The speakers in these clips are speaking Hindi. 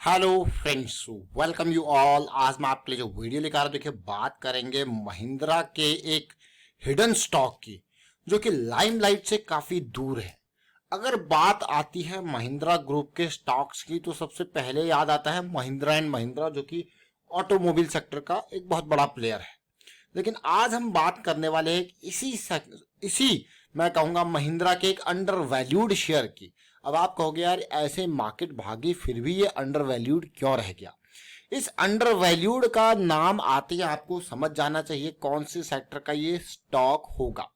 Hello friends, welcome you all. आज मैं आपके लिए जो वीडियो लेकर आ रहा हूं, देखिए बात करेंगे महिंद्रा के एक हिडन स्टॉक की जो कि लाइमलाइट से काफी दूर है। अगर बात आती है महिंद्रा ग्रुप के स्टॉक्स की तो सबसे पहले याद आता है महिंद्रा एंड महिंद्रा, जो कि ऑटोमोबाइल सेक्टर का एक बहुत बड़ा प्लेयर है। लेकिन आज हम बात करने वाले हैं इसी मैं कहूंगा महिंद्रा के एक अंडर वैल्यूड शेयर की। अब आप कहोगे यार ऐसे मार्केट भागी फिर भी ये अंडर वैल्यूड क्यों रह गया। इस अंडर वैल्यूड का नाम आते ही आपको समझ जाना चाहिए कौन से सेक्टर का ये स्टॉक होगा।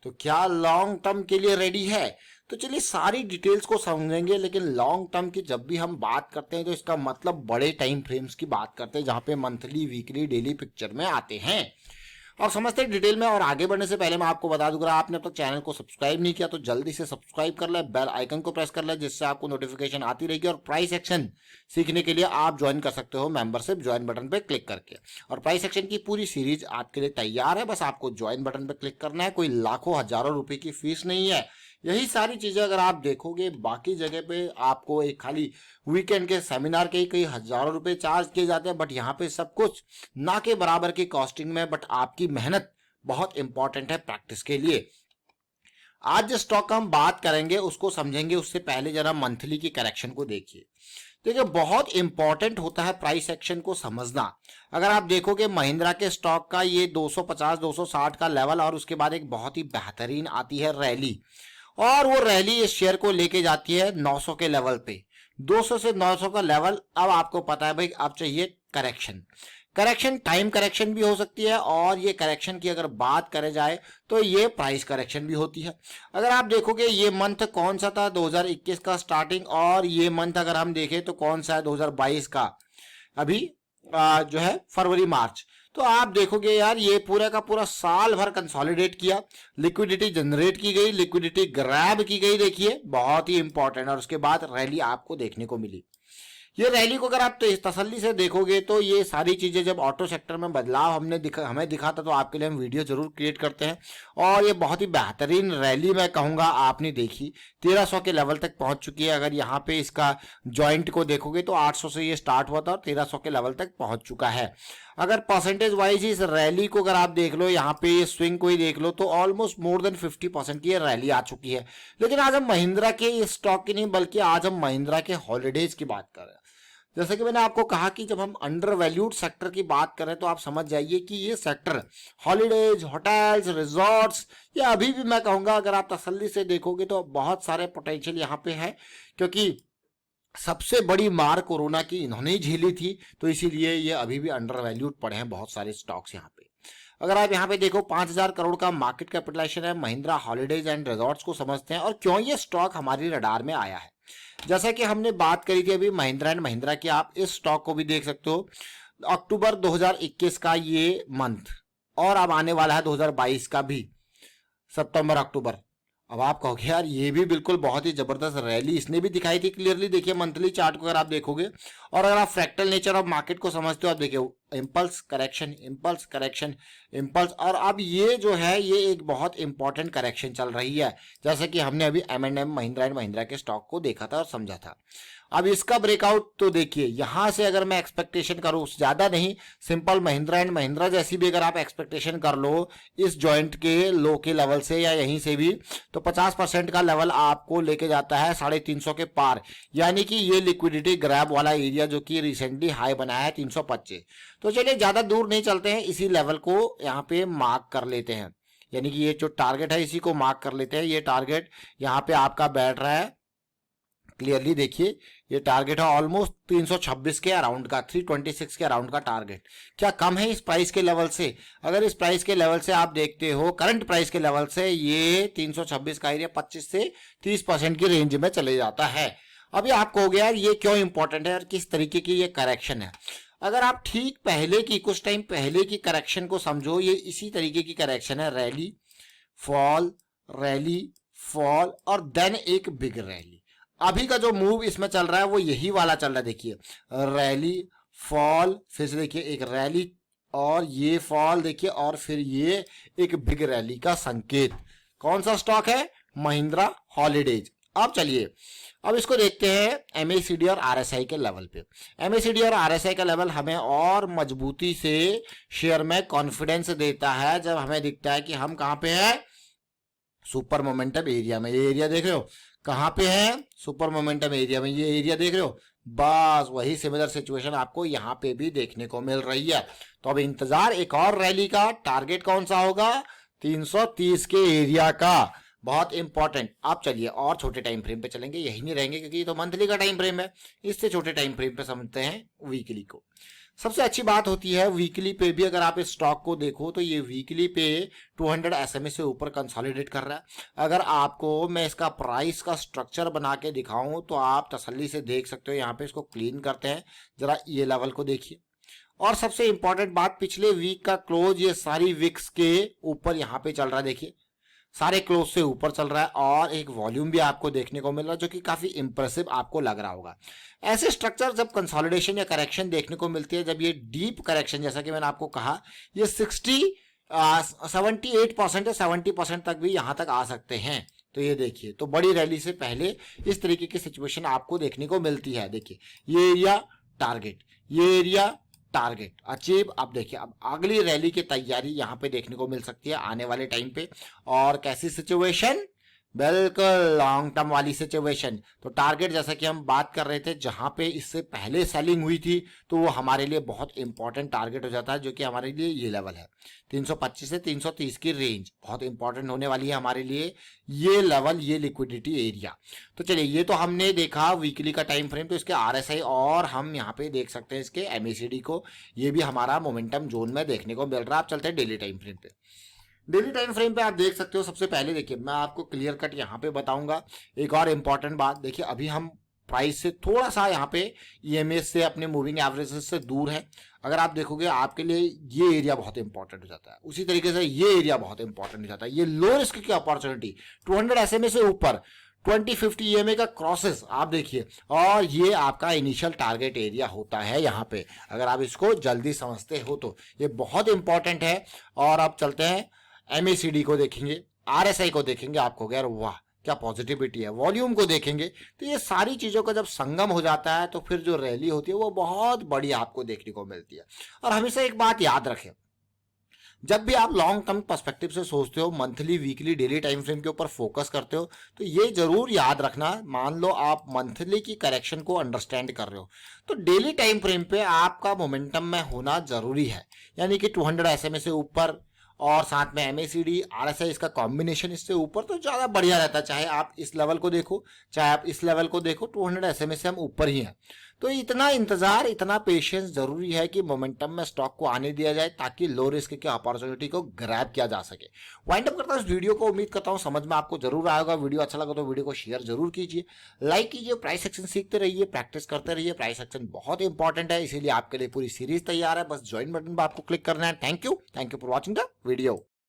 तो क्या लॉन्ग टर्म के लिए रेडी है? तो चलिए सारी डिटेल्स को समझेंगे। लेकिन लॉन्ग टर्म की जब भी हम बात करते हैं तो इसका मतलब बड़े टाइम फ्रेम्स की बात करते हैं, जहां पे मंथली, वीकली, डेली पिक्चर में आते हैं और समझते हैं डिटेल में। और आगे बढ़ने से पहले मैं आपको बता दूंगा, आपने अब तक चैनल को सब्सक्राइब नहीं किया तो जल्दी से सब्सक्राइब कर ले, बेल आइकन को प्रेस कर ले, जिससे आपको नोटिफिकेशन आती रहेगी। और प्राइस एक्शन सीखने के लिए आप ज्वाइन कर सकते हो मेंबरशिप ज्वाइन बटन पे क्लिक करके। और प्राइस एक्शन की पूरी सीरीज आपके लिए तैयार है, बस आपको ज्वाइन बटन पे क्लिक करना है। कोई लाखों हजारों रुपए की फीस नहीं है। यही सारी चीजें अगर आप देखोगे बाकी जगह पे आपको एक खाली वीकेंड के सेमिनार के ही कई हजारों रुपए चार्ज किए जाते हैं, बट यहाँ पे सब कुछ ना के बराबर की कॉस्टिंग में। बट आपकी मेहनत बहुत इंपॉर्टेंट है प्रैक्टिस के लिए। आज जिस स्टॉक का हम बात करेंगे उसको समझेंगे, उससे पहले जरा मंथली की करेक्शन को देखिए। देखिए बहुत इंपॉर्टेंट होता है प्राइस एक्शन को समझना। अगर आप देखोगे महिंद्रा के स्टॉक का ये 250-260 का लेवल और उसके बाद एक बहुत ही बेहतरीन आती है रैली, और वो रैली इस शेयर को लेके जाती है 900 के लेवल पे। 200 से 900 का लेवल। अब आपको पता है भाई अब चाहिए करेक्शन। करेक्शन टाइम करेक्शन भी हो सकती है, और ये करेक्शन की अगर बात करे जाए तो ये प्राइस करेक्शन भी होती है। अगर आप देखोगे ये मंथ कौन सा था, 2021 का स्टार्टिंग, और ये मंथ अगर हम देखें तो कौन सा है, 2022 का अभी जो है फरवरी मार्च। तो आप देखोगे यार ये पूरा का पूरा साल भर कंसोलिडेट किया, लिक्विडिटी जनरेट की गई, लिक्विडिटी ग्रैब की गई, देखिए बहुत ही इंपॉर्टेंट। और उसके बाद रैली आपको देखने को मिली। ये रैली को अगर आप तसल्ली से देखोगे तो ये सारी चीजें जब ऑटो सेक्टर में बदलाव हमें दिखा था तो आपके लिए हम वीडियो जरूर क्रिएट करते हैं। और ये बहुत ही बेहतरीन रैली मैं कहूंगा आपने देखी, 1300 के लेवल तक पहुंच चुकी है। अगर यहाँ पे इसका जॉइंट को देखोगे तो 800 से ये स्टार्ट हुआ था और 1300 के लेवल तक पहुंच चुका है। अगर परसेंटेज वाइज इस रैली को अगर आप देख लो, यहाँ पे ये स्विंग को ही देख लो, तो ऑलमोस्ट मोर देन 50% की ये रैली आ चुकी है। लेकिन आज हम महिंद्रा के इस स्टॉक की नहीं, बल्कि आज हम महिंद्रा के हॉलीडेज की बात कर रहे हैं। जैसे कि मैंने आपको कहा कि जब हम अंडर वैल्यूड सेक्टर की बात करें तो आप समझ जाइए कि ये सेक्टर हॉलीडेज, होटल्स, रिजॉर्ट्स, ये अभी भी मैं कहूंगा अगर आप तसल्ली से देखोगे तो बहुत सारे पोटेंशियल यहाँ पे है, क्योंकि सबसे बड़ी मार कोरोना की इन्होंने ही झेली थी। तो इसीलिए ये अभी भी अंडर वैल्यूड पड़े हैं बहुत सारे स्टॉक्स यहाँ पे। अगर आप यहाँ पे देखो 5000 करोड़ का मार्केट कैपिटलाइजेशन है। महिंद्रा हॉलीडेज एंड रिजॉर्ट्स को समझते हैं और क्यों ये स्टॉक हमारी रडार में आया है। जैसा कि हमने बात करी थी अभी महिंद्रा एंड महिंद्रा की, आप इस स्टॉक को भी देख सकते हो। अक्टूबर 2021 का ये मंथ, और अब आने वाला है 2022 का भी सितंबर अक्टूबर। अब आप कहोगे यार ये भी बिल्कुल बहुत ही जबरदस्त रैली इसने भी दिखाई थी क्लियरली। देखिए मंथली चार्ट को अगर आप देखोगे और अगर आप फ्रैक्टल नेचर ऑफ मार्केट को समझते हो, आप देखिए impulse correction, impulse correction, impulse, और अब ये जो है ये एक बहुत इंपॉर्टेंट करेक्शन चल रही है, जैसे कि हमने अभी M&M महिंद्रा एंड महिंद्रा के स्टॉक को देखा था और समझा था। अब इसका ब्रेकआउट तो देखिए यहां से अगर मैं एक्सपेक्टेशन करूं, ज्यादा नहीं, सिंपल महिंद्रा एंड महिंद्रा जैसी भी अगर आप एक्सपेक्टेशन कर लो इस जॉइंट के लो के लेवल से या यहीं से भी, तो 50% का लेवल आपको लेके जाता है 350 के पार। यानी कि ये लिक्विडिटी ग्रैब वाला एरिया जो कि रिसेंटली हाई बनाया है 325। तो चलिए ज्यादा दूर नहीं चलते हैं, इसी लेवल को यहाँ पे मार्क कर लेते हैं। यानी कि ये जो टारगेट है इसी को मार्क कर लेते हैं। ये टारगेट यहाँ पे आपका बैठ रहा है, क्लियरली देखिए ये टारगेट है ऑलमोस्ट 326 के अराउंड का, 326 के अराउंड का टारगेट। क्या कम है इस प्राइस के लेवल से? अगर इस प्राइस के लेवल से आप देखते हो, करंट प्राइस के लेवल से, ये 326 का एरिया 25 से 30% की रेंज में चले जाता है। अभी आप कहोगे यार ये क्यों इंपॉर्टेंट है और किस तरीके की ये करेक्शन है। अगर आप ठीक पहले की, कुछ टाइम पहले की करेक्शन को समझो, ये इसी तरीके की करेक्शन है, रैली फॉल और देन एक बिग रैली। अभी का जो मूव इसमें चल रहा है वो यही वाला चल रहा है। देखिए रैली फॉल, फिर से देखिए एक रैली और ये फॉल, देखिए और फिर ये एक बिग रैली का संकेत। कौन सा स्टॉक है? महिंद्रा हॉलीडेज। अब चलिए अब इसको देखते हैं MACD और RSI के लेवल पे। MACD और RSI का लेवल हमें और मजबूती से शेयर में कॉन्फिडेंस देता है जब हमें दिखता है कि हम कहाँ पे हैं, सुपर मोमेंटम एरिया में। ये एरिया देख रहे हो कहाँ पे है, सुपर मोमेंटम एरिया में। ये एरिया देख रहे हो, बस वही सिमिलर सिचुएशन आपको यहाँ पे भी देखने को मिल रही है। तो अब इंतजार एक और रैली का। टारगेट कौन सा होगा, 330 के एरिया का, बहुत इंपॉर्टेंट। आप चलिए और छोटे टाइम फ्रेम पे चलेंगे, यही नहीं रहेंगे क्योंकि ये तो मंथली का टाइम फ्रेम है। इससे छोटे टाइम फ्रेम पे समझते हैं वीकली को। सबसे अच्छी बात होती है वीकली पे भी अगर आप इस स्टॉक को देखो तो ये वीकली पे 200 SMA से ऊपर कंसोलिडेट कर रहा है। अगर आपको मैं इसका प्राइस का स्ट्रक्चर बना के दिखाऊं तो आप तसल्ली से देख सकते हो। यहाँ पे इसको क्लीन करते हैं, जरा ये लेवल को देखिए। और सबसे इंपॉर्टेंट बात, पिछले वीक का क्लोज ये सारी विक्स के ऊपर यहाँ पे चल रहा है। देखिए सारे क्लोज से ऊपर चल रहा है और एक वॉल्यूम भी आपको देखने को मिल रहा है जो कि काफी इंप्रेसिव आपको लग रहा होगा। ऐसे स्ट्रक्चर जब कंसोलिडेशन या करेक्शन देखने को मिलती है, जब ये डीप करेक्शन, जैसा कि मैंने आपको कहा, ये 78% या 70% तक भी यहां तक आ सकते हैं। तो ये देखिए, तो बड़ी रैली से पहले इस तरीके की सिचुएशन आपको देखने को मिलती है। देखिए ये एरिया टारगेट, ये एरिया टारगेट अचीव। अब देखिए अब अगली रैली की तैयारी यहाँ पे देखने को मिल सकती है आने वाले टाइम पे। और कैसी सिचुएशन, बिल्कुल लॉन्ग टर्म वाली सिचुएशन। तो टारगेट जैसा कि हम बात कर रहे थे, जहां पे इससे पहले सेलिंग हुई थी, तो वो हमारे लिए बहुत इंपॉर्टेंट टारगेट हो जाता है, जो कि हमारे लिए ये लेवल है 325 से 330 की रेंज बहुत इंपॉर्टेंट होने वाली है हमारे लिए, ये लेवल, ये लिक्विडिटी एरिया। तो चलिए ये तो हमने देखा वीकली का टाइम फ्रेम। तो इसके RSI और हम यहाँ पे देख सकते हैं इसके MACD को, ये भी हमारा मोमेंटम जोन में देखने को मिल रहा है। आप चलते हैं डेली टाइम फ्रेम पे। डेली टाइम फ्रेम पे आप देख सकते हो, सबसे पहले देखिए मैं आपको क्लियर कट यहाँ पे बताऊंगा एक और इम्पॉर्टेंट बात। देखिए अभी हम प्राइस से थोड़ा सा यहाँ पे EMA से, अपने मूविंग एवरेजेस से दूर है। अगर आप देखोगे आपके लिए ये एरिया बहुत इंपॉर्टेंट हो जाता है, उसी तरीके से ये एरिया बहुत इंपॉर्टेंट हो जाता है। ये लो रिस्क की अपॉर्चुनिटी 200 SMA से ऊपर 2050 EMA का क्रॉसेस आप देखिए, और ये आपका इनिशियल टारगेट एरिया होता है यहाँ पे। अगर आप इसको जल्दी समझते हो तो ये बहुत इंपॉर्टेंट है। और आप चलते हैं MACD को देखेंगे, RSI को देखेंगे, आपको यार वाह क्या पॉजिटिविटी है। वॉल्यूम को देखेंगे, तो ये सारी चीजों का जब संगम हो जाता है तो फिर जो रैली होती है वो बहुत बड़ी आपको देखने को मिलती है। और हमेशा एक बात याद रखें, जब भी आप लॉन्ग टर्म पर्सपेक्टिव से सोचते हो, monthly, weekly, daily time frame के ऊपर फोकस करते हो, तो ये जरूर याद रखना, मान लो आप मंथली की करेक्शन को अंडरस्टैंड कर रहे हो तो डेली टाइम फ्रेम पे आपका मोमेंटम में होना जरूरी है। यानी कि 200 SMA से ऊपर और साथ में MACD, RSI, इसका कॉम्बिनेशन इससे ऊपर तो ज़्यादा बढ़िया रहता है। चाहे आप इस लेवल को देखो, चाहे आप इस लेवल को देखो, 200 SMA से हम ऊपर ही हैं। तो इतना इंतजार, इतना पेशेंस जरूरी है कि मोमेंटम में स्टॉक को आने दिया जाए, ताकि लो रिस्क की अपॉर्चुनिटी को ग्रैब किया जा सके। वाइंड अप करता हूं इस वीडियो को, उम्मीद करता हूं समझ में आपको जरूर आएगा। वीडियो अच्छा लगा तो वीडियो को शेयर जरूर कीजिए, लाइक कीजिए। प्राइस एक्शन सीखते रहिए, प्रैक्टिस करते रहिए। प्राइस एक्शन बहुत इंपॉर्टेंट है, इसीलिए आपके लिए पूरी सीरीज तैयार है। बस ज्वाइन बटन पर आपको क्लिक करना है। Thank you for watching the video.